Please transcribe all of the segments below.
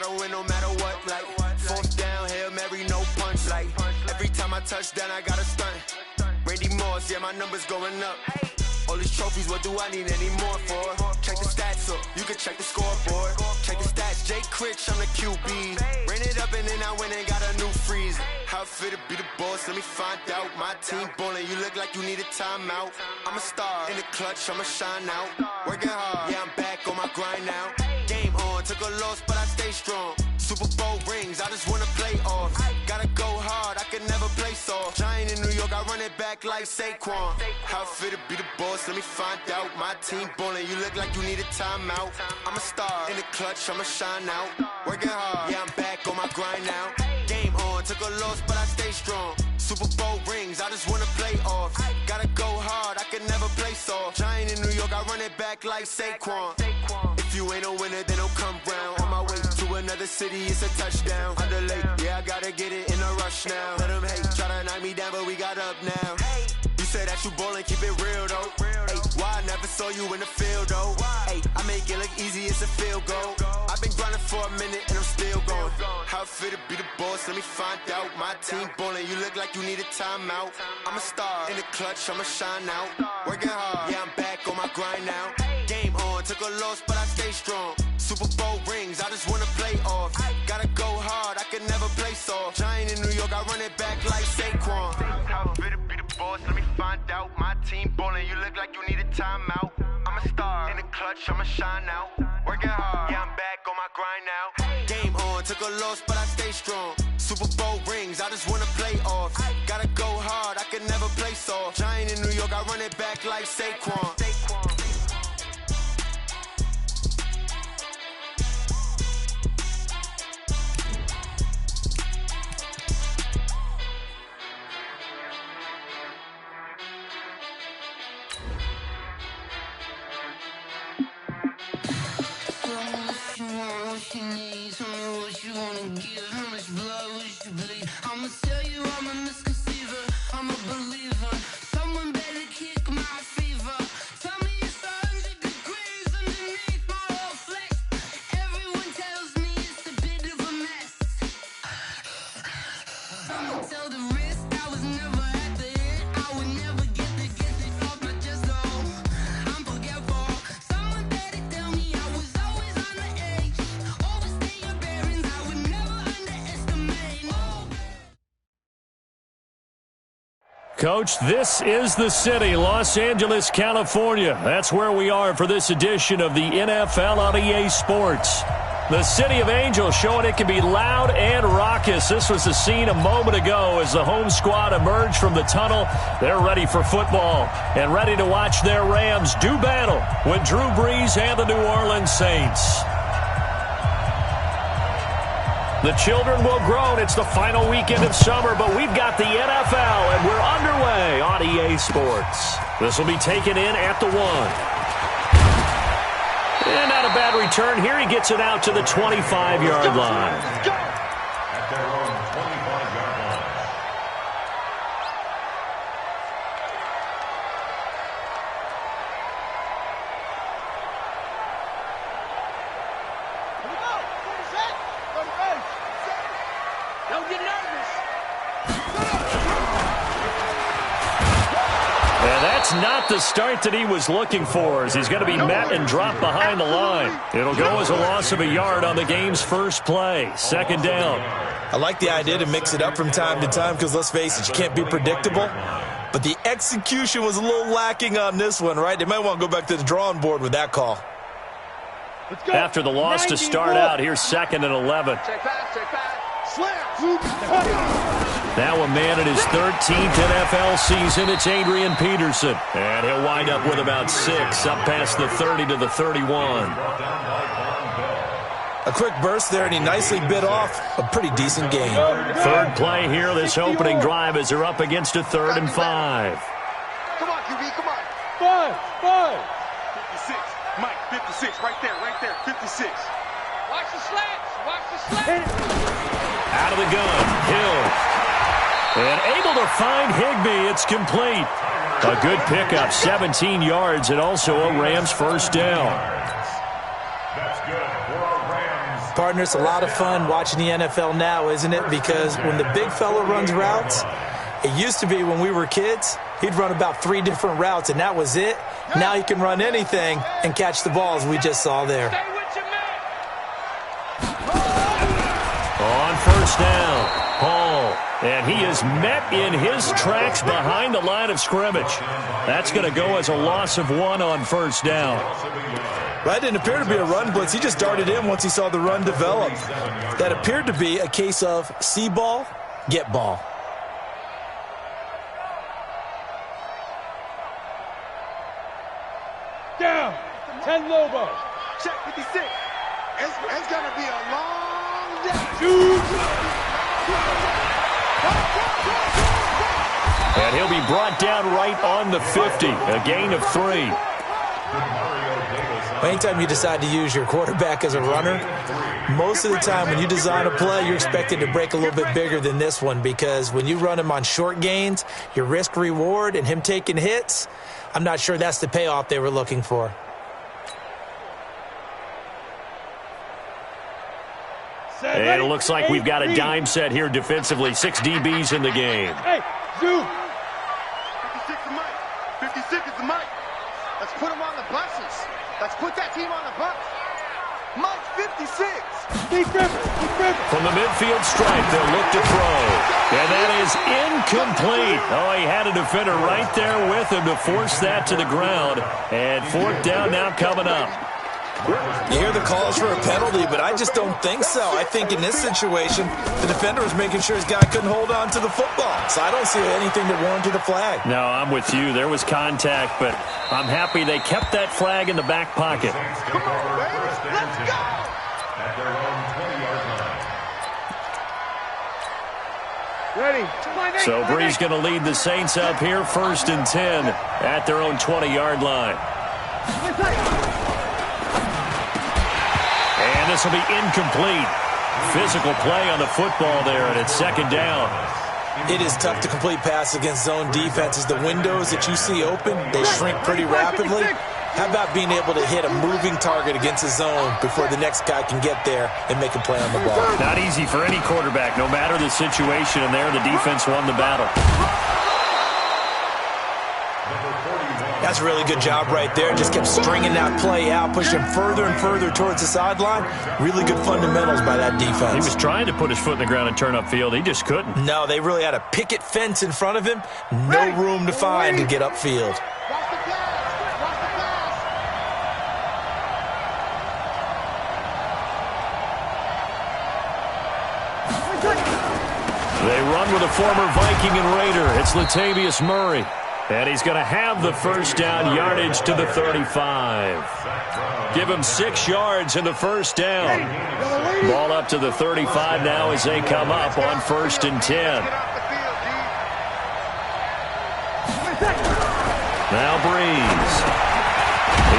gotta win no matter what. Like, fourth down, Hail Mary, no punch. Like, every time I touch down, I gotta stunt. Randy Moss, yeah, my number's going up. All these trophies, what do I need any more for? Check the stats up, you can check the scoreboard. Check the stats, Jake Critch, I'm the QB. Ran it up and then I went and got a new freeze. How it fit to be the boss, let me find out. My team ballin', you look like you need a timeout. I'm a star, in the clutch, I'ma shine out. Working hard, yeah, I'm back on my grind now. Game on, took a loss, but I stay strong. Super Bowl rings, I just wanna play off. Gotta go hard, I can never play soft. Giant in New York, I run it back like Saquon. How it fit to be the boss, let me find out. My team ballin', you look like you need a timeout. I'm a star, in the clutch, I'ma shine out. Working hard, yeah, I'm back on my grind now. Game on, took a loss, but I stay strong. Super Bowl rings, I just wanna play off. Gotta go hard, I can never play soft. Giant in New York, I run it back like Saquon. If you ain't a winner, then don't come round. On my way to another city, it's a touchdown. Under late, yeah, I gotta get it in a rush now. Let them hate, try to knock me down, but we got up now. You say that you ballin', keep it real though. Hey, why I never saw you in the field though? Hey, I make it look easy, it's a field goal. I've been grinding for a minute and I'm still going. How it fit to be the boss, let me find out. My team ballin', you look like you need a timeout. I'm a star, in the clutch, I'ma shine out. Working hard, yeah, I'm back on my grind now. Game on, took a loss, but I stay strong. Super Bowl rings, I just wanna play off. Gotta go hard, I can never play soft. Giant in New York, I run it back like Saquon. How it fit to be the boss, let me find out. My team ballin', you look like you need a timeout. I'm a star, in the clutch, I'ma shine out. Working hard, yeah, I'm back on my grind now. Game on, took a loss, but I stay strong. Super Bowl rings, I just wanna play off. Gotta go hard, I can never play soft. Giant in New York, I run it back like Saquon. I'ma tell you I'm a misconceiver, I'm a believer. Someone better kick my fever. Tell me it's 100 degrees underneath my whole flesh. Everyone tells me it's a bit of a mess. I'ma tell the risk I was never at the end. I would never get it off my chest, though. I'm forgetful. Someone better tell me I was always on the edge. Overstay your bearings, I would never underestimate. Oh. Coach, this is the city, Los Angeles, California. That's where we are for this edition of the NFL on EA Sports. The City of Angels showing it can be loud and raucous. This was the scene a moment ago as the home squad emerged from the tunnel. They're ready for football and ready to watch their Rams do battle with Drew Brees and the New Orleans Saints. The children will groan. It's the final weekend of summer, but we've got the NFL, and we're underway on EA Sports. This will be taken in at the 1. And not a bad return here. He gets it out to the 25-yard line. At their own 25-yard line. Don't get nervous. And that's not the start that he was looking for, as he's going to be met and dropped behind the line. It'll go as a loss of a yard on the game's first play. Second down. I like the idea to mix it up from time to time because, let's face it, you can't be predictable. But the execution was a little lacking on this one, right? They might want to go back to the drawing board with that call. After the loss to start out, here's 2nd and 11. Check pass. Now a man in his 13th NFL season, it's Adrian Peterson. And he'll wind up with about 6, up past the 30 to the 31. A quick burst there, and he nicely bit off a pretty decent game. Third play here, this opening drive, as they're up against a 3rd and 5. Come on, QB, come on. 5. 56. Mike, 56. Right there. 56. Watch the slants. Out of the gun, Hill. And able to find Higbee. It's complete. A good pickup, 17 yards, and also a Rams first down. That's good for a Rams Partner, it's a lot of fun watching the NFL now, isn't it? Because when the big fella runs routes, it used to be when we were kids, he'd run about 3 different routes, and that was it. Now he can run anything and catch the balls we just saw there. On first down, Hall. And he is met in his tracks behind the line of scrimmage. That's going to go as a loss of 1 on first down. That didn't appear to be a run blitz. He just darted in once he saw the run develop. That appeared to be a case of see ball, get ball. Down. 10 Lobos. Check 56. It's going to be a long day. And he'll be brought down right on the 50, a gain of 3. Anytime you decide to use your quarterback as a runner, most of the time when you design a play, you're expected to break a little bit bigger than this one, because when you run him on short gains, your risk-reward and him taking hits, I'm not sure that's the payoff they were looking for. And it looks like we've got a dime set here defensively. 6 DBs in the game. Hey, Zoo. 56 is Mike. 56 is the Mike. Let's put him on the buses. Let's put that team on the bus. Mike 56. From the midfield stripe, they'll look to throw. And that is incomplete. Oh, he had a defender right there with him to force that to the ground. And 4th down now coming up. You hear the calls for a penalty, but I just don't think so. I think in this situation, the defender was making sure his guy couldn't hold on to the football. So I don't see anything that warranted a flag. No, I'm with you. There was contact, but I'm happy they kept that flag in the back pocket. Come on, baby. Let's go. At their own 20-yard line. Ready. So Bree's going to lead the Saints up here, 1st and 10 at their own 20-yard line. And this will be incomplete. Physical play on the football there, and it's 2nd down. It is tough to complete pass against zone defenses. The windows that you see open, they shrink pretty rapidly. How about being able to hit a moving target against a zone before the next guy can get there and make a play on the ball? Not easy for any quarterback, no matter the situation, and there the defense won the battle. That's a really good job right there. Just kept stringing that play out, pushing further and further towards the sideline. Really good fundamentals by that defense. He was trying to put his foot in the ground and turn upfield. He just couldn't. No, they really had a picket fence in front of him. No room to find to get upfield. Watch the pass. Watch the pass. They run with a former Viking and Raider. It's Latavius Murray. And he's going to have the 1st down, yardage to the 35. Give him 6 yards in the 1st down. Ball up to the 35 now as they come up on 1st and 10. Now Breeze.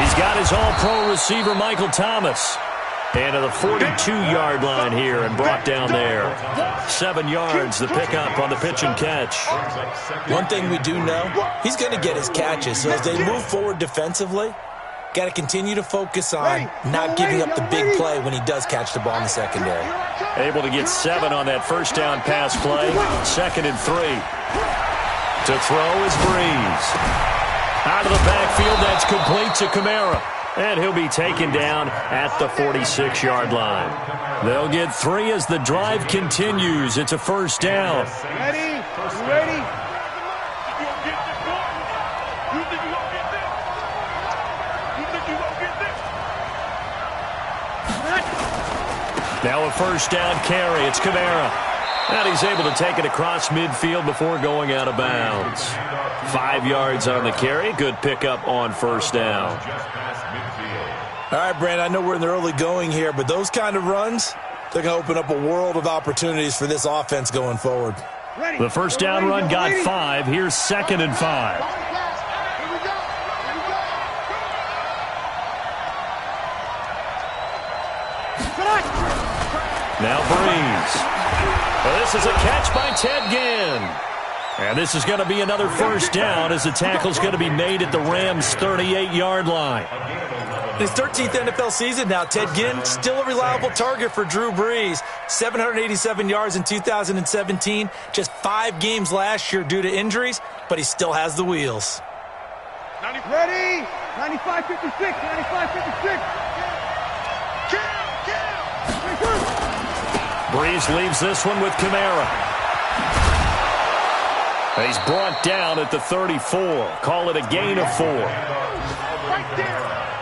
He's got his all-pro receiver, Michael Thomas. And to the 42-yard line here and brought down there. 7 yards, the pickup on the pitch and catch. One thing we do know, he's going to get his catches. So as they move forward defensively, got to continue to focus on not giving up the big play when he does catch the ball in the secondary. Able to get 7 on that 1st down pass play. 2nd and 3. To throw is Breeze. Out of the backfield, that's complete to Kamara. And he'll be taken down at the 46-yard line. They'll get 3 as the drive continues. It's a 1st down. Ready? Ready? Now a 1st down carry. It's Kamara. And he's able to take it across midfield before going out of bounds. 5 yards on the carry. Good pickup on 1st down. All right, Brand, I know we're in the early going here, but those kind of runs, they're going to open up a world of opportunities for this offense going forward. The 1st down run got 5. Here's 2nd and 5. Come on. Now Breeze. Well, this is a catch by Ted Ginn. And this is going to be another first down as the tackle's going to be made at the Rams' 38-yard line. His 13th NFL season now, Ted Ginn, still a reliable target for Drew Brees. 787 yards in 2017, just 5 games last year due to injuries, but he still has the wheels. Ready? 95-56, 95-56. Brees leaves this one with Kamara. He's brought down at the 34. Call it a gain of 4.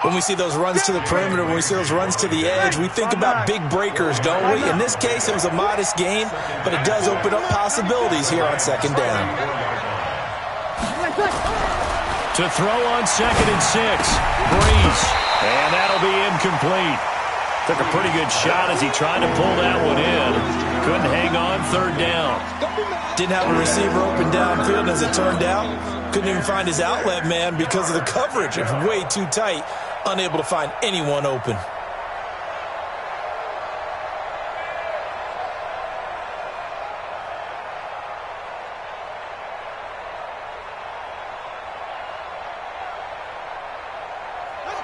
When we see those runs to the perimeter, when we see those runs to the edge, we think about big breakers, don't we? In this case, it was a modest gain, but it does open up possibilities here on second down. To throw on 2nd and 6. Brees. And that'll be incomplete. Took a pretty good shot as he tried to pull that one in. Couldn't hang on 3rd down. Didn't have a receiver open downfield as it turned out. Couldn't even find his outlet man because of the coverage. It's way too tight. Unable to find anyone open.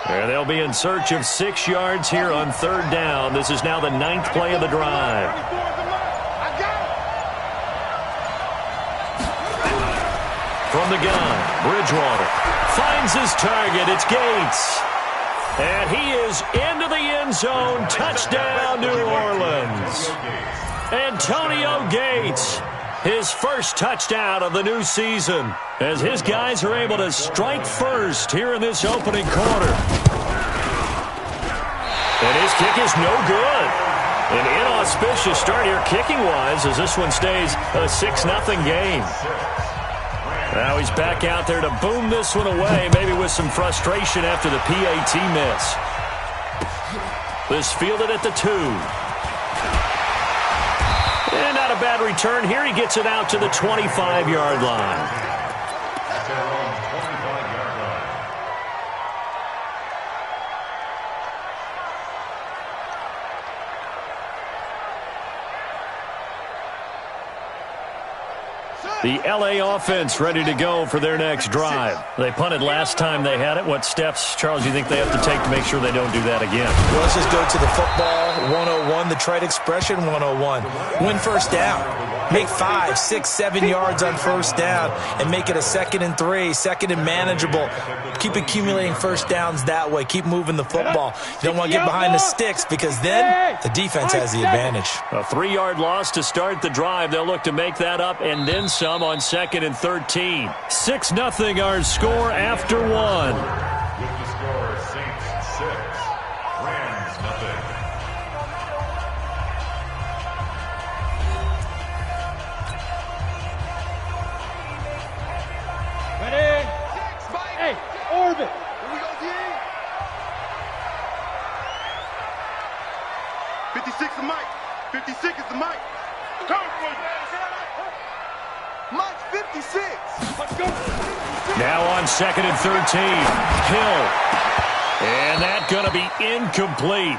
And they'll be in search of 6 yards here on 3rd down. This is now the 9th play of the drive. From the gun, Bridgewater finds his target. It's Gates. And he is into the end zone. Touchdown, New Orleans. Antonio Gates, his first touchdown of the new season, as his guys are able to strike first here in this opening quarter. And his kick is no good. An inauspicious start here kicking-wise as this one stays a 6-0 game. Now he's back out there to boom this one away, maybe with some frustration after the PAT miss. This fielded at the 2. And not a bad return here. He gets it out to the 25-yard line. The L.A. offense ready to go for their next drive. They punted last time they had it. What steps, Charles, do you think they have to take to make sure they don't do that again? Well, let's just go to the football 101, the trite expression 101. Win first down. Make 5, 6, 7 yards on first down and make it a 2nd and 3, 2nd and manageable. Keep accumulating first downs that way. Keep moving the football. You don't want to get behind the sticks because then the defense has the advantage. A 3-yard loss to start the drive. They'll look to make that up and then some on 2nd and 13. 6-0 our score after 1. With the score, Saints 6, Rams 0. Ready? Hey, orbit. Here we go, D. 56 is Mike. 56 is the Mike. Come on, Mike 56. Let's go. Now on 2nd and 13. Hill. And that's going to be incomplete.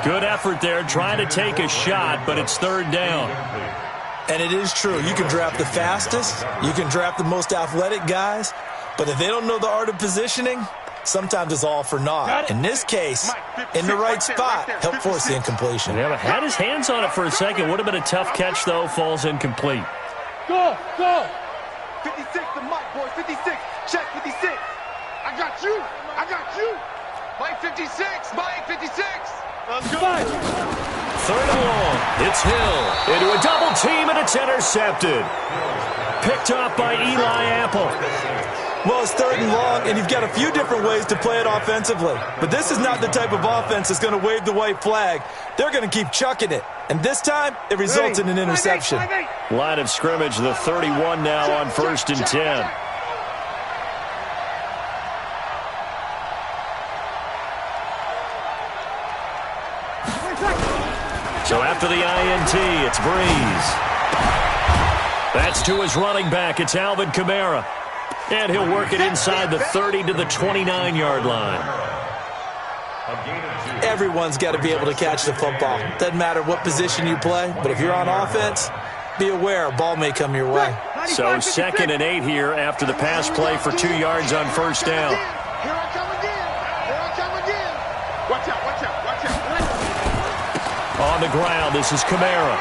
Good effort there trying to take a shot, but it's 3rd down. And it is true. You can draft the fastest. You can draft the most athletic guys. But if they don't know the art of positioning, sometimes it's all for naught. In this case, in the right spot, helped force the incompletion. Yeah, but had his hands on it for a second. Would have been a tough catch, though. Falls incomplete. Go, go. 56 to Mike, boy. 56. Check 56. I got you. I got you. Mike 56. Mike 56. Let's go. 3rd and long. It's Hill into a double team, and it's intercepted. Picked off by Eli Apple. Well, it's 3rd and long, and you've got a few different ways to play it offensively. But this is not the type of offense that's going to wave the white flag. They're going to keep chucking it. And this time, it results in an interception. Line of scrimmage, the 31 now on 1st and 10. So after the INT, it's Brees. That's to his running back. It's Alvin Kamara. And he'll work it inside the 30 to the 29-yard line. Everyone's got to be able to catch the football. Doesn't matter what position you play, but if you're on offense, be aware a ball may come your way. So 2nd and 8 here after the pass play for 2 yards on first down. Here I come again. Here I come again. Watch out, watch out, watch out. On the ground, this is Kamara.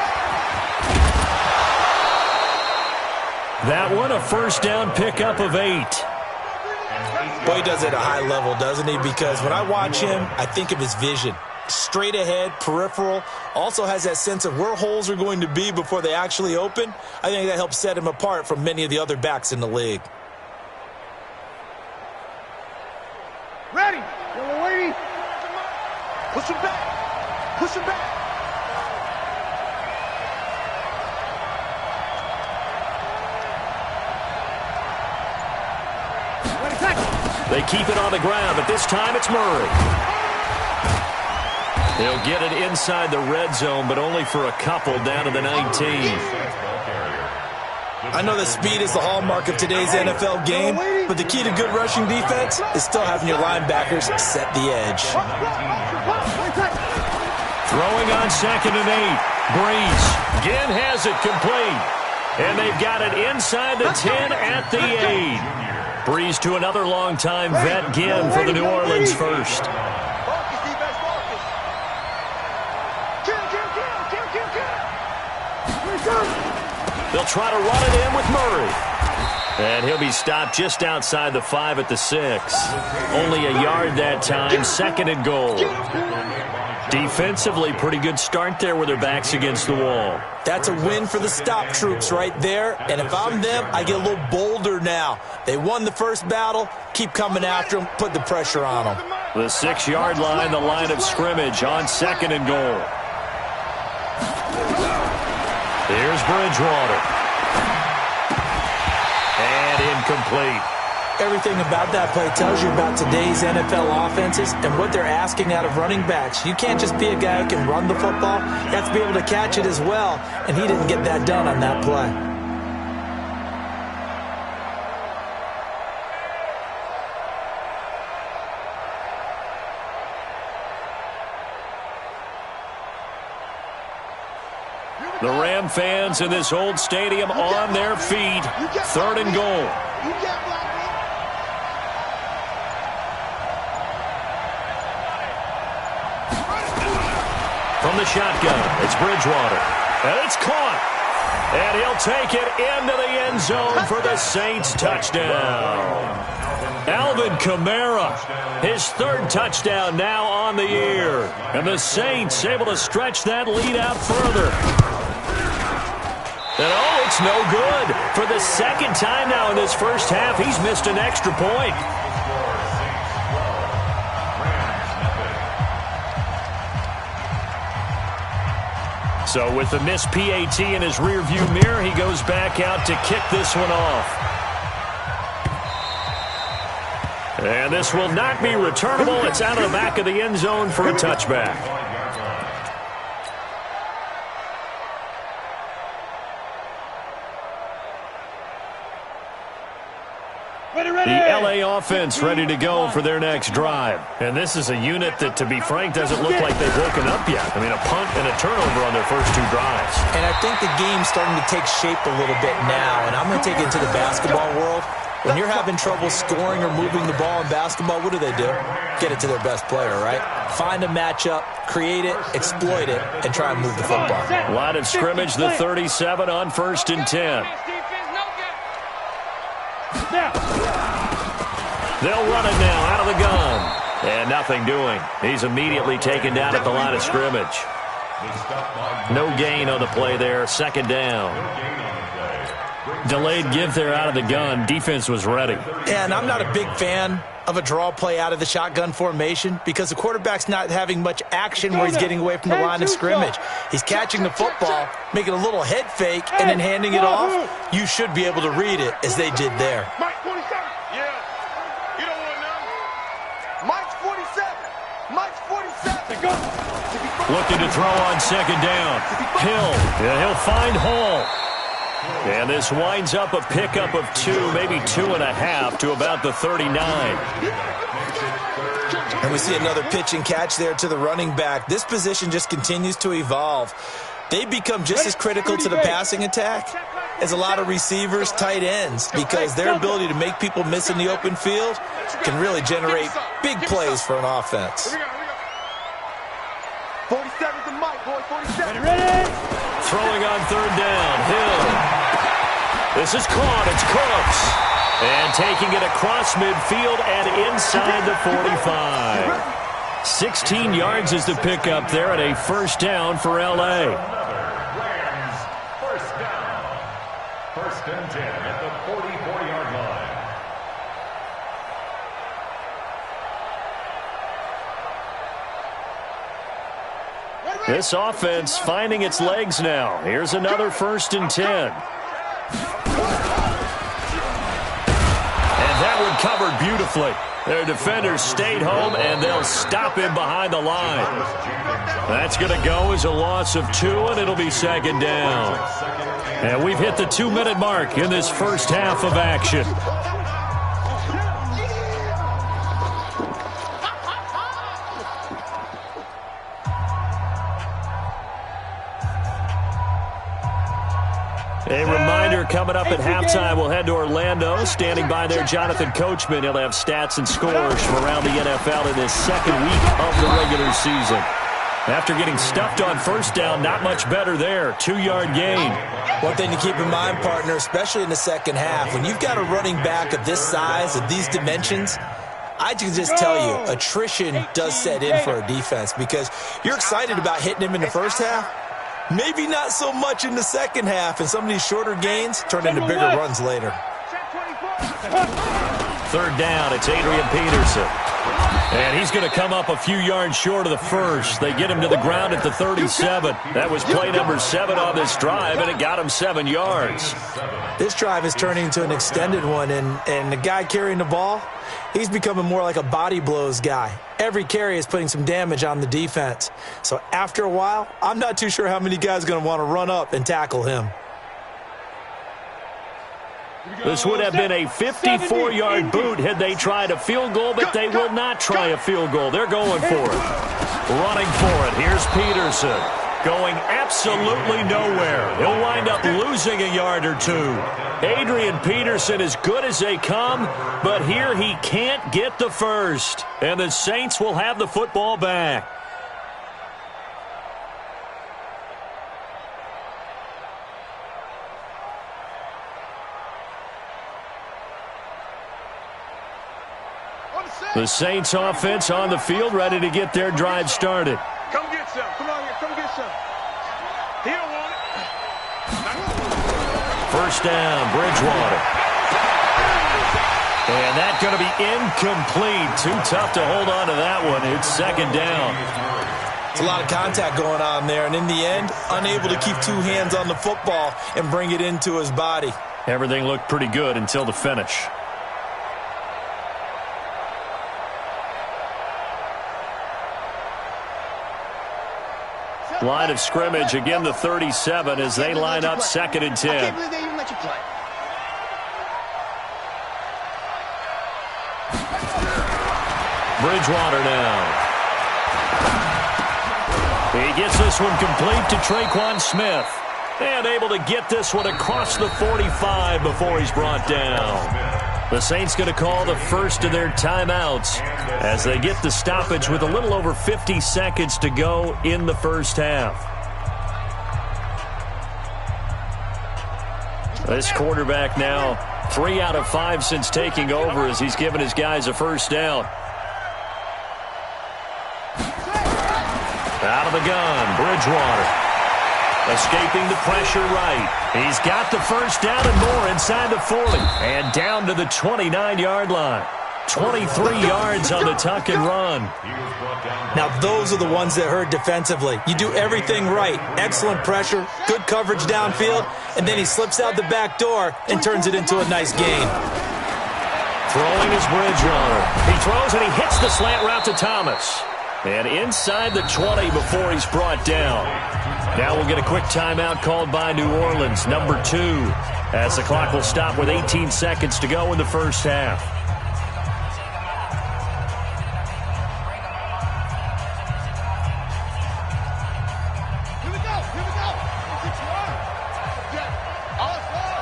That one, a first down pickup of 8. Boy, he does it at a high level, doesn't he? Because when I watch him, I think of his vision. Straight ahead, peripheral, also has that sense of where holes are going to be before they actually open. I think that helps set him apart from many of the other backs in the league. Ready. Yellow lady. Push him back. Push him back. They keep it on the ground, but this time it's Murray. They'll get it inside the red zone, but only for a couple down to the 19. I know that speed is the hallmark of today's NFL game, but the key to good rushing defense is still having your linebackers set the edge. Throwing on 2nd and 8. Breeze again has it complete. And they've got it inside the 10 at the 8. Breeze to another long-time vet, Ginn, for the New Orleans first. They'll try to run it in with Murray. And he'll be stopped just outside the 5 at the 6. Only a yard that time, 2nd and goal. Defensively, pretty good start there with their backs against the wall. That's a win for the stop troops right there. And if I'm them, I get a little bolder now. They won the first battle. Keep coming after them. Put the pressure on them. The 6-yard line, the line of scrimmage on 2nd and goal. Here's Bridgewater. And incomplete. Everything about that play tells you about today's NFL offenses and what they're asking out of running backs. You can't just be a guy who can run the football. You have to be able to catch it as well, and he didn't get that done on that play. The Ram fans in this old stadium on their feet. 3rd and goal. From the shotgun, it's Bridgewater. And it's caught. And he'll take it into the end zone for the Saints touchdown. Alvin Kamara, his 3rd touchdown now on the year. And the Saints able to stretch that lead out further. And oh, it's no good. For the 2nd time now in this first half, he's missed an extra point. So with the missed PAT in his rearview mirror, he goes back out to kick this one off. And this will not be returnable. It's out of the back of the end zone for a touchback. The LA offense ready to go for their next drive. And this is a unit that, to be frank, doesn't look like they've woken up yet. I mean, a punt and a turnover on their first 2 drives. And I think the game's starting to take shape a little bit now. And I'm going to take it into the basketball world. When you're having trouble scoring or moving the ball in basketball, what do? Get it to their best player, right? Find a matchup, create it, exploit it, and try and move the football. Line of scrimmage, the 37 on 1st and 10. They'll run it now out of the gun. And nothing doing. He's immediately taken down at the line of scrimmage. No gain on the play there. 2nd down. Delayed give there out of the gun. Defense was ready. And I'm not a big fan of a draw play out of the shotgun formation because the quarterback's not having much action where he's getting away from the line of scrimmage. He's catching the football, making a little head fake, and then handing it off. You should be able to read it as they did there. Mike 47. Yeah. You don't want none. Mike's 47. Mike's 47. Looking to throw on 2nd down. Hill. Yeah, he'll find Hall. And this winds up a pickup of 2, maybe 2.5 to about the 39. And we see another pitch and catch there to the running back. This position just continues to evolve. They become just as critical to the passing attack is a lot of receivers, tight ends, because their ability to make people miss in the open field can really generate big plays for an offense. 47's the mic, boy. 47. Ready? Throwing on third down. Hill. This is caught. It's Cooks. And taking it across midfield and inside the 45. 16 yards is the pickup there and a first down for L.A. Rams, first down. First and 10 at the 44-yard line. This offense finding its legs now. Here's another first and 10. And that one covered beautifully. Their defenders stayed home, and they'll stop him behind the line. That's going to go as a loss of 2, and it'll be second down. And we've hit the 2-minute mark in this first half of action. A reminder, coming up at halftime, we'll head to Orlando. Standing by there, Jonathan Coachman. He'll have stats and scores from around the NFL in this second week of the regular season. After getting stuffed on first down, not much better there. 2-yard gain. One thing to keep in mind, partner, especially in the second half, when you've got a running back of this size, of these dimensions, I can just tell you, attrition does set in for a defense because you're excited about hitting him in the first half. Maybe not so much in the second half, and some of these shorter gains turn into bigger runs later. Third down, it's Adrian Peterson. And he's going to come up a few yards short of the first. They get him to the ground at the 37. That was play number 7 on this drive, and it got him 7 yards. This drive is turning into an extended one, and the guy carrying the ball, he's becoming more like a body blows guy. Every carry is putting some damage on the defense. So after a while, I'm not too sure how many guys are going to want to run up and tackle him. This would have been a 54-yard boot had they tried a field goal, but they will not try a field goal. They're going for it. Running for it. Here's Peterson. Going absolutely nowhere. He'll wind up losing a yard or 2. Adrian Peterson as good as they come, but here he can't get the first. And the Saints will have the football back. The Saints offense on the field, ready to get their drive started. Come get some. Come on here. Come get some. He don't want it. First down, Bridgewater. And that's going to be incomplete. Too tough to hold on to that one. It's second down. It's a lot of contact going on there, and in the end, unable to keep 2 hands on the football and bring it into his body. Everything looked pretty good until the finish. Line of scrimmage, again the 37 as they line up second and 10. I can't believe they even let you play. Bridgewater now. He gets this one complete to Traquan Smith. And able to get this one across the 45 before he's brought down. The Saints going to call the first of their timeouts as they get the stoppage with a little over 50 seconds to go in the first half. This quarterback now 3 out of 5 since taking over as he's given his guys a first down. Out of the gun, Bridgewater. Escaping the pressure right. He's got the first down and more inside the 40. And down to the 29-yard line. 23 yards on the tuck and run. Now, those are the ones that hurt defensively. You do everything right. Excellent pressure, good coverage downfield, and then he slips out the back door and turns it into a nice gain. Throwing is Bridgewater. He throws and he hits the slant route to Thomas. And inside the 20 before he's brought down. Now we'll get a quick timeout called by New Orleans, number 2, as the clock will stop with 18 seconds to go in the first half. Here we go. Here we go. 6-1. Yeah. All 4.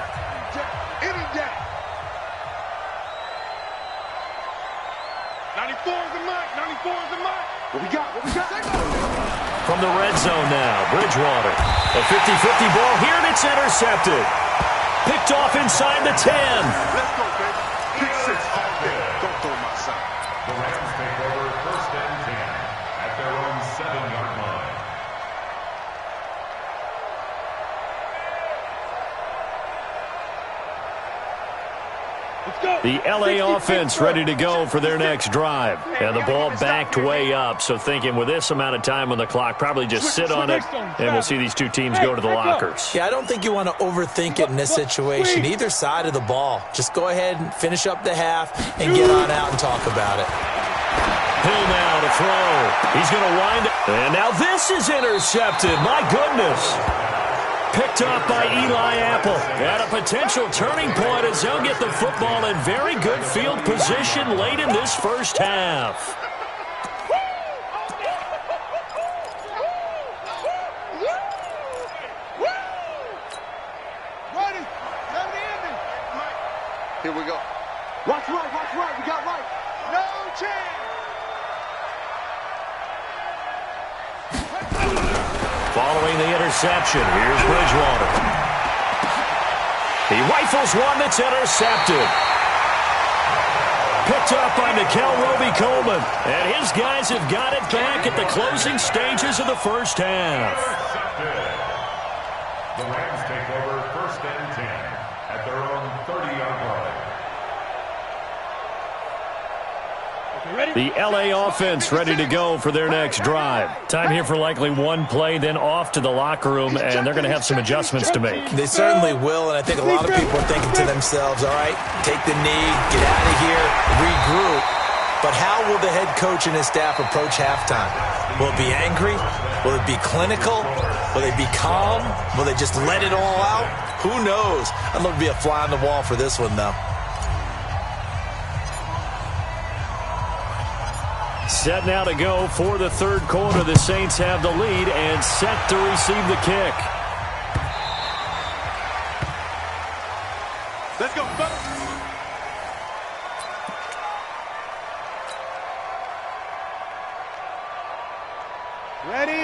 What we got? What we got? From the red zone now, Bridgewater. A 50-50 ball here, and it's intercepted. Picked off inside the 10. Let's go, baby. Pick 6 all day. Don't throw my side. The Rams take over first and 10 at their own 7-yard line. The L.A. offense ready to go for their next drive. And the ball backed way up, so thinking with this amount of time on the clock, probably just sit on it, and we'll see these two teams go to the lockers. Yeah, I don't think you want to overthink it in this situation. Either side of the ball. Just go ahead and finish up the half and get on out and talk about it. Hill now to throw. He's going to wind up. And now this is intercepted. My goodness. Picked off by Eli Apple. At a potential turning point as they'll get the football in very good field position late in this first half. Here we go. Watch right. We got right. No chance. Following the interception, here's Bridgewater. He rifles one that's intercepted. Picked up by Nickel Roby-Coleman. And his guys have got it back at the closing stages of the first half. The Rams take over first and 10 at their own 30-yard line. The L.A. offense ready to go for their next drive. Time here for likely one play, then off to the locker room, and they're going to have some adjustments to make. They certainly will, and I think a lot of people are thinking to themselves, all right, take the knee, get out of here, regroup. But how will the head coach and his staff approach halftime? Will it be angry? Will it be clinical? Will they be calm? Will they just let it all out? Who knows? I'd love to be a fly on the wall for this one, though. Set now to go for the third quarter. The Saints have the lead and set to receive the kick. Let's go, fellas.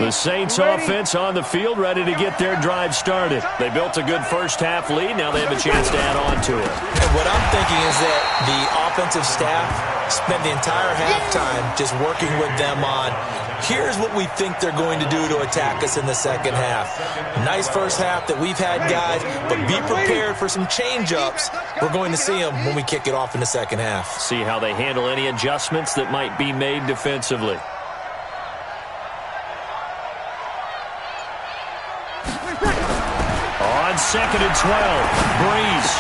The Saints offense on the field, ready to get their drive started. They built a good first half lead. Now they have a chance to add on to it. And what I'm thinking is that the offensive staff spent the entire halftime just working with them on, here's what we think they're going to do to attack us in the second half. Nice first half that we've had, guys, but be prepared for some change-ups. We're going to see them when we kick it off in the second half. See how they handle any adjustments that might be made defensively. On 2nd and 12, Breeze.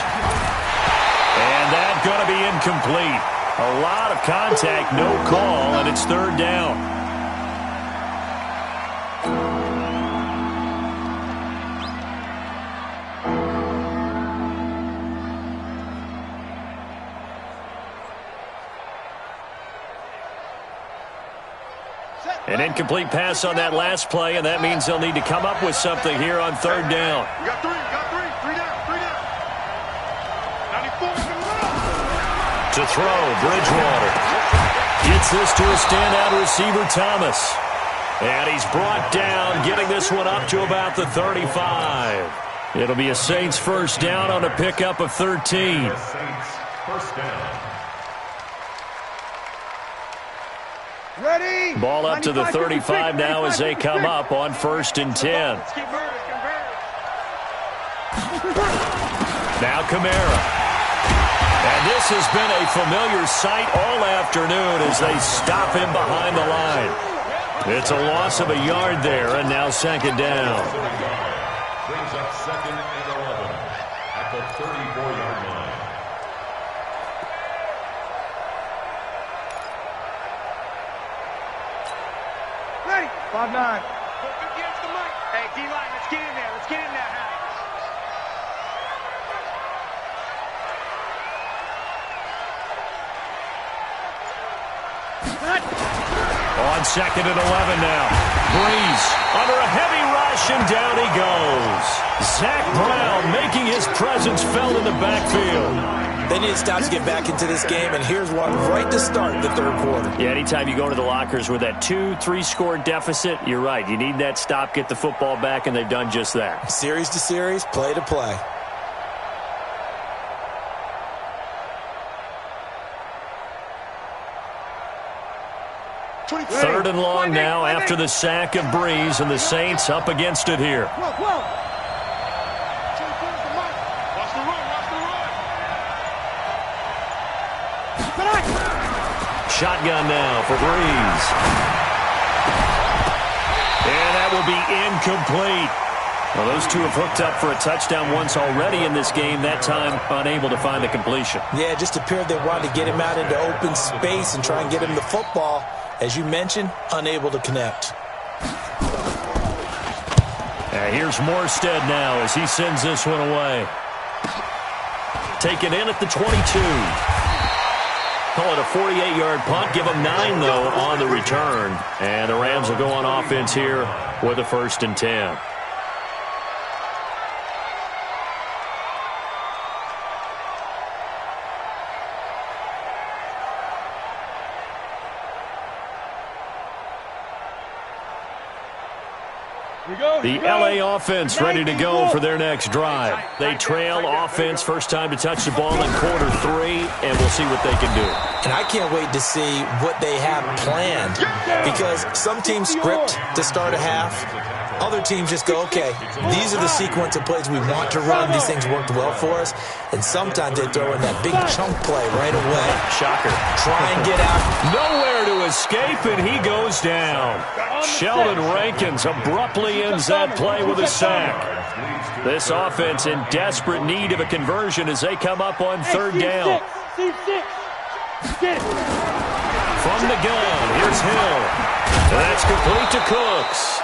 And that's going to be incomplete. A lot of contact, no call, and it's third down. An incomplete pass on that last play, and that means they'll need to come up with something here on third down. We got three down. 94 in the middle. To throw, Bridgewater. Gets this to a standout receiver, Thomas. And he's brought down, getting this one up to about the 35. It'll be a Saints first down on a pickup of 13. Saints first down. Ready? Ball up to the 35 now as they come up on 1st and 10. Now Kamara. And this has been a familiar sight all afternoon as they stop him behind the line. It's a loss of a yard there, and now second down. Brings up 2nd and 11 at the 34-yard line. Ready? 5-9. Hey, D-line, let's get in there. Let's get in there. On 2nd and 11 now. Breeze under a heavy rush, and down he goes. Zach Brown making his presence felt in the backfield. They need stops to get back into this game, and here's one right to start the third quarter. Yeah, anytime you go to the lockers with that 2-3 score deficit, you're right. You need that stop, get the football back, and they've done just that. Series to series, play to play. Third and long now after the sack of Breeze, and the Saints up against it here. Watch the run, watch the run. Shotgun now for Breeze. And that will be incomplete. Well, those two have hooked up for a touchdown once already in this game, that time unable to find the completion. Yeah, it just appeared they wanted to get him out into open space and try and get him the football. As you mentioned, unable to connect. Here's Morstead now as he sends this one away. Taken in at the 22. Call it a 48-yard punt. Give them 9, though, on the return. And the Rams will go on offense here with a 1st and 10. The LA offense ready to go for their next drive. They trail offense, first time to touch the ball in quarter 3, and we'll see what they can do. And I can't wait to see what they have planned, because some teams script to start a half. Other teams just go, okay, these are the sequence of plays we want to run. These things worked well for us. And sometimes they throw in that big chunk play right away. Shocker. Try and get out. Nowhere to escape, and he goes down. Sheldon Rankins abruptly ends that play with a sack. This offense in desperate need of a conversion as they come up on 3rd down. From the gun, here's Hill. That's complete to Cooks.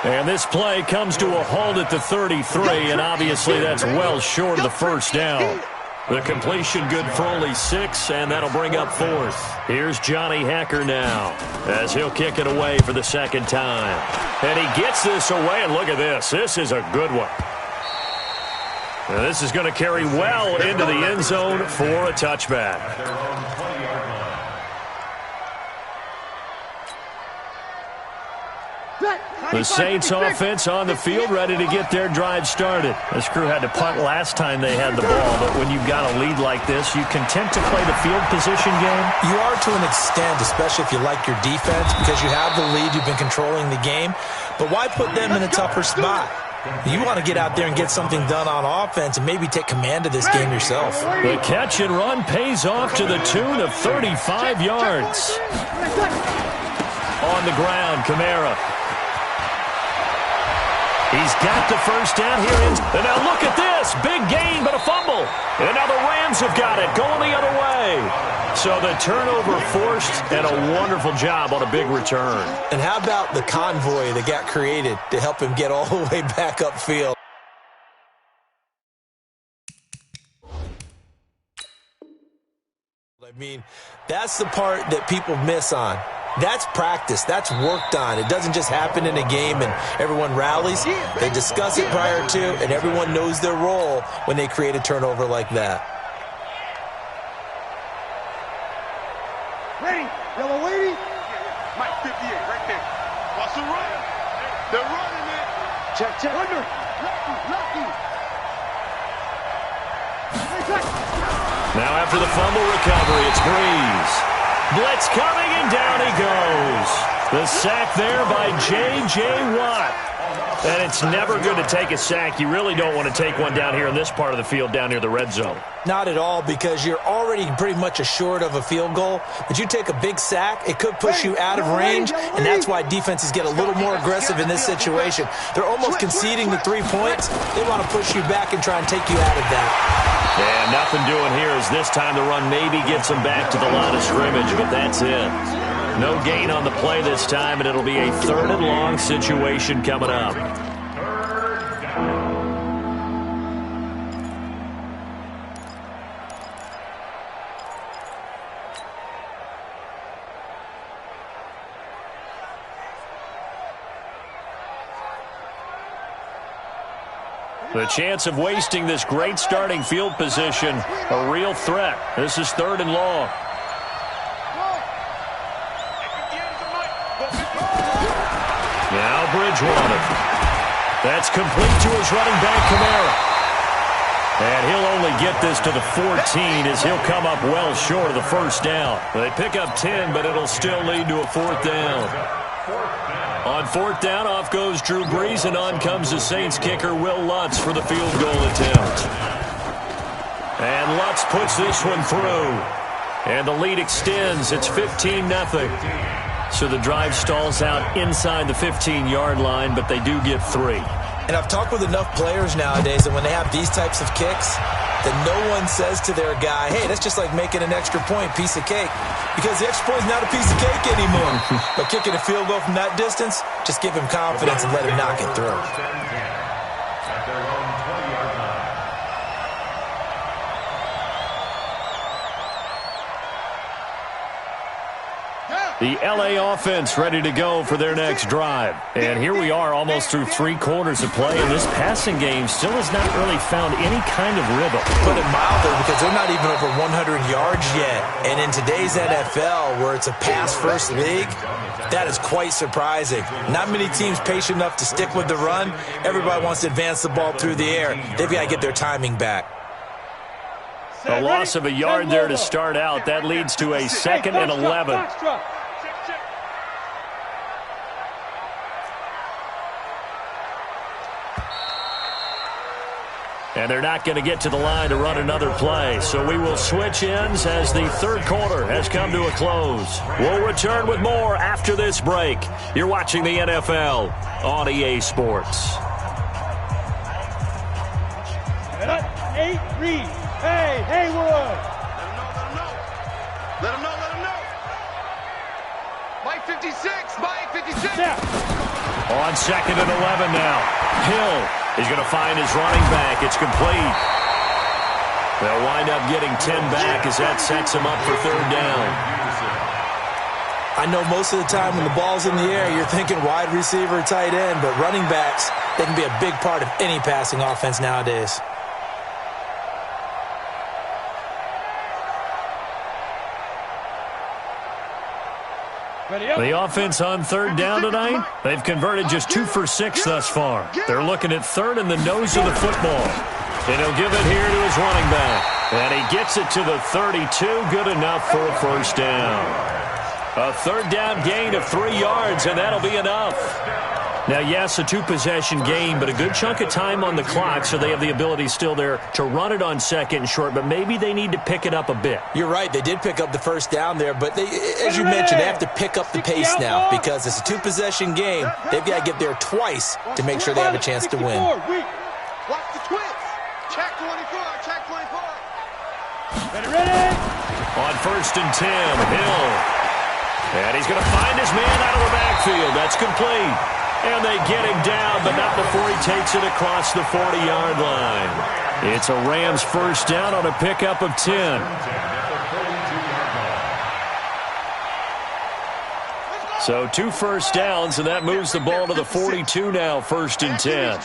And this play comes to a halt at the 33, and obviously that's well short of the 1st down. The completion good for only 6, and that'll bring up 4th. Here's Johnny Hacker now as he'll kick it away for the 2nd time. And he gets this away, and look at this. This is a good one. Now this is going to carry well into the end zone for a touchback. The Saints offense on the field ready to get their drive started. This crew had to punt last time they had the ball, but when you've got a lead like this, you content to play the field position game? You are to an extent, especially if you like your defense, because you have the lead, you've been controlling the game. But why put them in a tougher spot? You want to get out there and get something done on offense and maybe take command of this game yourself. The catch and run pays off to the tune of 35 yards. On the ground, Kamara. He's got the 1st down here. And now look at this. Big gain, but a fumble. And now the Rams have got it, going the other way. So the turnover forced, and a wonderful job on a big return. And how about the convoy that got created to help him get all the way back upfield? I mean, that's the part that people miss on. That's practice. That's worked on. It doesn't just happen in a game and everyone rallies. They discuss it prior to, and everyone knows their role when they create a turnover like that. Ready, yellow lady. Mike 58, right there. Watch the run. They're running it. Check. Under. Lucky. Now after the fumble recovery, it's Breeze. Blitz coming, and down he goes. The sack there by J.J. Watt. And it's never good to take a sack. You really don't want to take one down here in this part of the field, down near the red zone. Not at all, because you're already pretty much assured of a field goal. But you take a big sack, it could push you out of range, and that's why defenses get a little more aggressive in this situation. They're almost conceding the 3 points. They want to push you back and try and take you out of that. And nothing doing here as this time the run maybe gets them back to the line of scrimmage, but that's it. No gain on the play this time, and it'll be a 3rd and long situation coming up. The chance of wasting this great starting field position, a real threat. This is 3rd and long. Now Bridgewater. That's complete to his running back, Kamara. And he'll only get this to the 14 as he'll come up well short of the first down. They pick up 10, but it'll still lead to a 4th down. On 4th down, off goes Drew Brees, and on comes the Saints kicker, Will Lutz, for the field goal attempt. And Lutz puts this one through. And the lead extends. It's 15-0. So the drive stalls out inside the 15-yard line, but they do get 3. And I've talked with enough players nowadays that when they have these types of kicks, that no one says to their guy, hey, that's just like making an extra point, piece of cake. Because the extra point is not a piece of cake anymore. But kicking a field goal from that distance, just give him confidence and let him knock it through. At their own 20-yard line. The LA offense ready to go for their next drive. And here we are almost through 3 quarters of play, and this passing game still has not really found any kind of rhythm. Put it mildly, because they're not even over 100 yards yet. And in today's NFL, where it's a pass-first league, that is quite surprising. Not many teams patient enough to stick with the run. Everybody wants to advance the ball through the air. They've got to get their timing back. A loss of a yard there to start out. That leads to a 2nd and 11. And they're not going to get to the line to run another play. So we will switch ends as the 3rd quarter has come to a close. We'll return with more after this break. You're watching the NFL on EA Sports. 8 Reed. Hey, Haywood. Let him know. Mike 56. Mike 56. Snap. On 2nd and 11 now. Hill is going to find his running back. It's complete. They'll wind up getting 10 back as that sets him up for 3rd down. I know most of the time when the ball's in the air, you're thinking wide receiver, tight end, but running backs, they can be a big part of any passing offense nowadays. The offense on 3rd down tonight, they've converted just 2 for 6 thus far. They're looking at 3rd in the nose of the football. And he'll give it here to his running back. And he gets it to the 32. Good enough for a 1st down. A 3rd down gain of 3 yards, and that'll be enough. Now, yes, a 2-possession game, but a good chunk of time on the clock, so they have the ability still there to run it on 2nd and short, but maybe they need to pick it up a bit. You're right. They did pick up the 1st down there, but they, as you mentioned, they have to pick up the pace now because it's a 2-possession game. They've got to get there twice to make sure they have a chance to win. Watch the twist. Check 24. Check 24. Ready. On 1st and 10, Hill. And he's going to find his man out of the backfield. That's complete. And they get him down, but not before he takes it across the 40-yard line. It's a Rams 1st down on a pickup of 10. So 2 first downs, and that moves the ball to the 42 now, 1st and 10.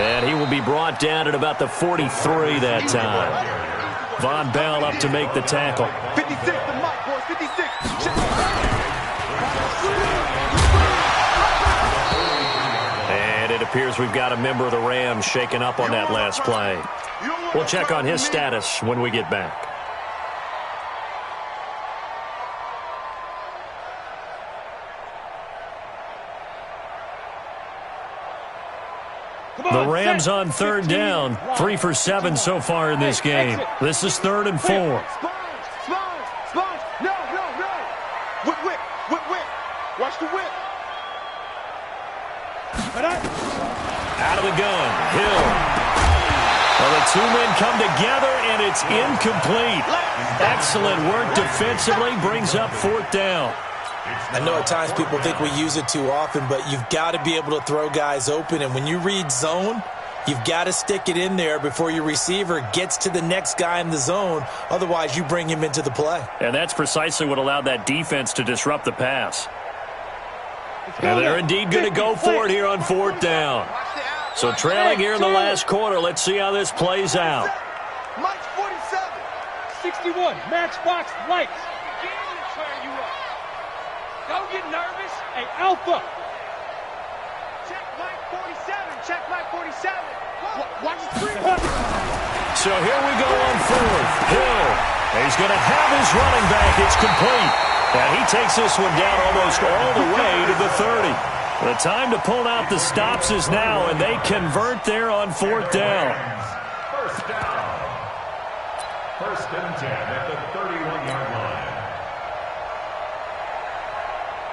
And he will be brought down at about the 43 that time. Von Bell up to make the tackle. 56, the mic, boys, 56. And it appears we've got a member of the Rams shaken up on that last play. We'll check on his status when we get back. The Rams on 3rd down, 3 for 7 so far in this game. This is 3rd and 4. Sponge. No. Whip. Watch the whip. Out of the gun, Hill. Well, the 2 men come together, and it's incomplete. Excellent work defensively, brings up 4th down. I know at times people think we use it too often, but you've got to be able to throw guys open. And when you read zone, you've got to stick it in there before your receiver gets to the next guy in the zone. Otherwise, you bring him into the play. And that's precisely what allowed that defense to disrupt the pass. And they're indeed going to go for it here on fourth down. So trailing here in the last quarter. Let's see how this plays out. Mike's 47. 61, Matchbox Lights. Don't get nervous. Hey, Alpha. Check Mike 47. Check Mike 47. Watch the screen. So here we go on fourth. Hill. He's going to have his running back. It's complete. And he takes this one down almost all the way to the 30. The time to pull out the stops is now, and they convert there on fourth down. First down. First and 10 at the 31-yard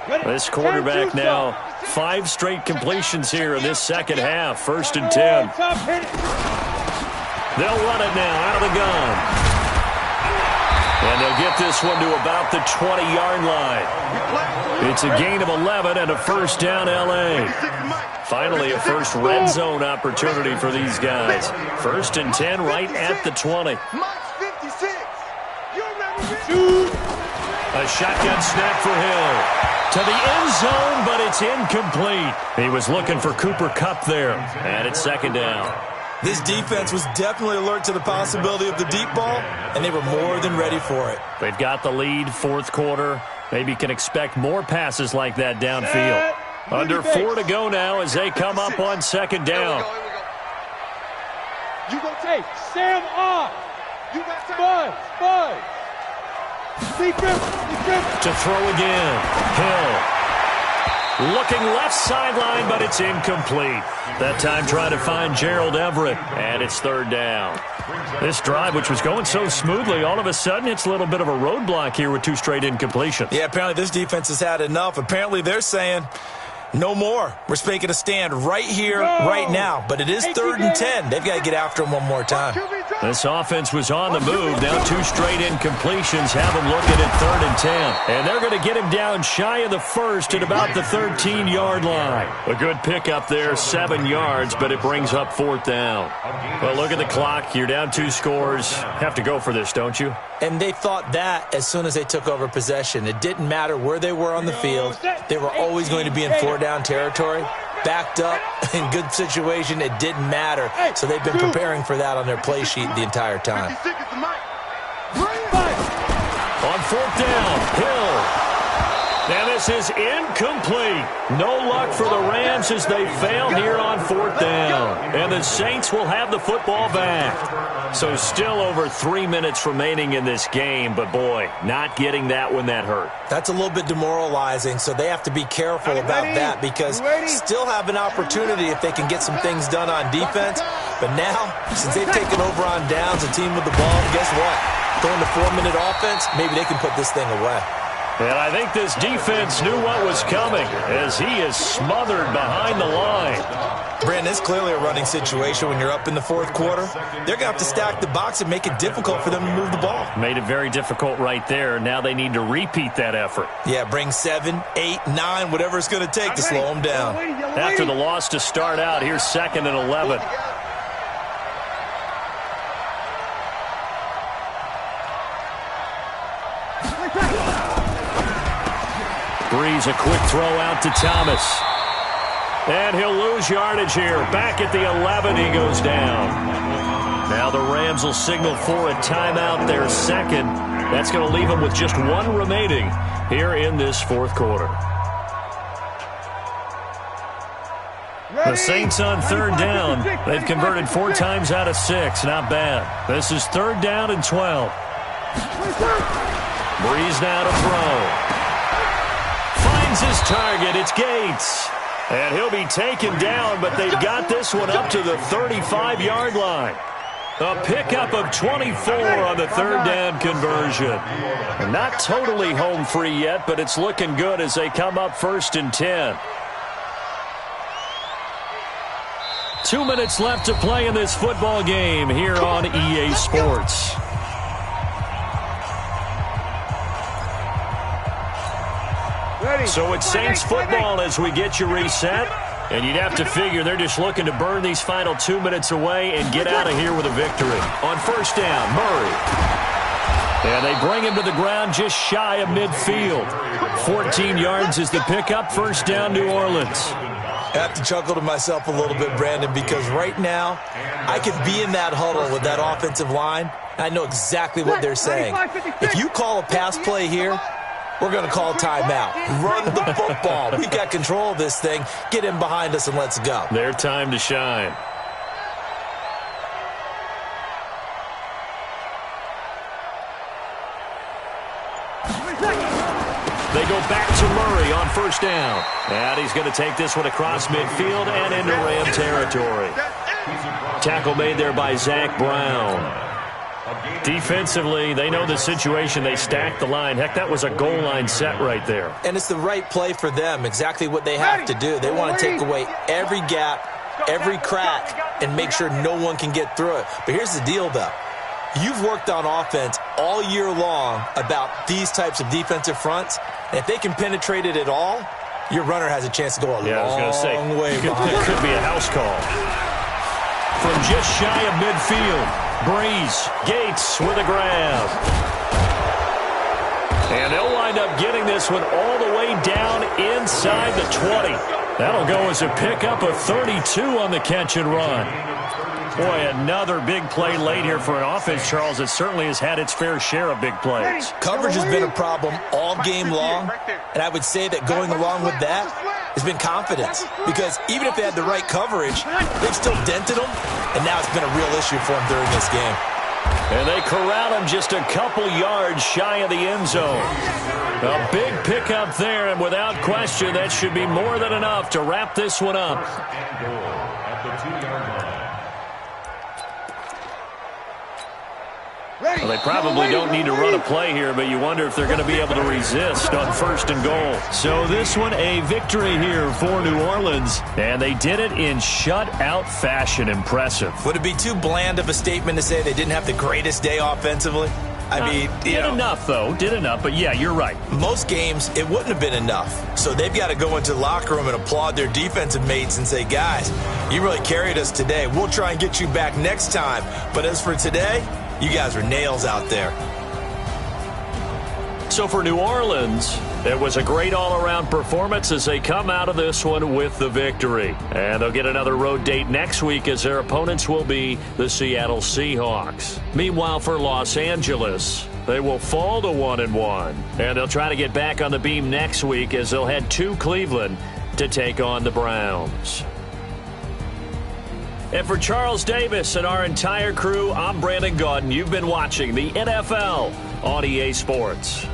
line. This quarterback now, 5 straight completions here in this second half. First and 10. They'll run it now out of the gun. And they'll get this one to about the 20-yard line. It's a gain of 11 and a first down, L.A. Finally, a first red zone opportunity for these guys. First and 10 right at the 20. Mike's 56. You remember me? A shotgun snap for Hill. To the end zone, but it's incomplete. He was looking for Cooper Kupp there. And it's second down. This defense was definitely alert to the possibility of the deep ball, and they were more than ready for it. They've got the lead, fourth quarter. Maybe can expect more passes like that downfield. Under 4 to go now as they come up on second down. You go take Sam off. You got Buzz. To throw again. Hill. Looking left sideline, but it's incomplete. That time trying to find Gerald Everett, and it's third down. This drive, which was going so smoothly, all of a sudden it's a little bit of a roadblock here with 2 straight incompletions. Yeah, apparently this defense has had enough. Apparently they're saying, no more. We're making a stand right here, right now. But it is third and 10. They've got to get after him one more time. This offense was on the move. Now 2 straight incompletions have him looking at third and 10. And they're going to get him down shy of the first at about the 13-yard line. A good pickup there, 7 yards, but it brings up fourth down. Well, look at the clock. You're down 2 scores. Have to go for this, don't you? And they thought that as soon as they took over possession. It didn't matter where they were on the field. They were always going to be in 4-down territory. Backed up, in good situation, it didn't matter. So they've been preparing for that on their play sheet the entire time. On fourth down, Hill. And this is incomplete. No luck for the Rams as they fail here on fourth down. And the Saints will have the football back. So still over 3 minutes remaining in this game, but boy, not getting that one that hurt. That's a little bit demoralizing, so they have to be careful about that because still have an opportunity if they can get some things done on defense. But now, since they've taken over on downs, a team with the ball, guess what? Going to 4-minute offense, maybe they can put this thing away. And I think this defense knew what was coming as he is smothered behind the line. Brandon, it's clearly a running situation when you're up in the fourth quarter. They're going to have to stack the box and make it difficult for them to move the ball. Made it very difficult right there. Now they need to repeat that effort. Yeah, bring 7, 8, 9, whatever it's going to take to slow them down. After the loss to start out, here's second and 11. Breeze, a quick throw out to Thomas. And he'll lose yardage here. Back at the 11, he goes down. Now the Rams will signal for a timeout, their second. That's going to leave them with just 1 remaining here in this fourth quarter. The Saints on third down. They've converted 4 times out of 6. Not bad. This is third down and 12. Breeze now to throw. Finds his target. It's Gates. And he'll be taken down, but they've got this one up to the 35-yard line. A pickup of 24 on the third down conversion. Not totally home free yet, but it's looking good as they come up first and 10. 2 minutes left to play in this football game here on EA Sports. So it's Saints football as we get you reset. And you'd have to figure they're just looking to burn these final 2 minutes away and get out of here with a victory. On first down, Murray. And they bring him to the ground just shy of midfield. 14 yards is the pickup. First down, New Orleans. I have to chuckle to myself a little bit, Brandon, because right now I could be in that huddle with that offensive line. I know exactly what they're saying. If you call a pass play here, we're going to call timeout. Run the football. We've got control of this thing. Get in behind us and let's go. Their time to shine. They go back to Murray on first down. And he's going to take this one across midfield and into Ram territory. Tackle made there by Zach Brown. Defensively, they know the situation. They stack the line. Heck, that was a goal line set right there. And it's the right play for them, exactly what they have to do. They want to take away every gap, every crack, and make sure no one can get through it. But here's the deal, though. You've worked on offense all year long about these types of defensive fronts. And if they can penetrate it at all, your runner has a chance to go a long way behind. It could be a house call. From just shy of midfield, Breeze, Gates with a grab. And they'll wind up getting this one all the way down inside the 20. That'll go as a pickup of 32 on the catch and run. Boy, another big play late here for an offense, Charles, that certainly has had its fair share of big plays. Coverage has been a problem all game long, and I would say that going along with that has been confidence. Because even if they had the right coverage, they've still dented them, and now it's been a real issue for them during this game. And they corral him just a couple yards shy of the end zone. A big pickup there, and without question, that should be more than enough to wrap this one up. Well, they probably don't need to run a play here, but you wonder if they're going to be able to resist on first and goal. So this one, a victory here for New Orleans, and they did it in shutout fashion. Impressive. Would it be too bland of a statement to say they didn't have the greatest day offensively? I mean, did enough, though. Did enough, but yeah, you're right. Most games, it wouldn't have been enough. So they've got to go into the locker room and applaud their defensive mates and say, guys, you really carried us today. We'll try and get you back next time. But as for today, you guys are nails out there. So for New Orleans, it was a great all-around performance as they come out of this one with the victory. And they'll get another road date next week as their opponents will be the Seattle Seahawks. Meanwhile, for Los Angeles, they will fall to 1-1. And they'll try to get back on the beam next week as they'll head to Cleveland to take on the Browns. And for Charles Davis and our entire crew, I'm Brandon Gaudin. You've been watching the NFL on EA Sports.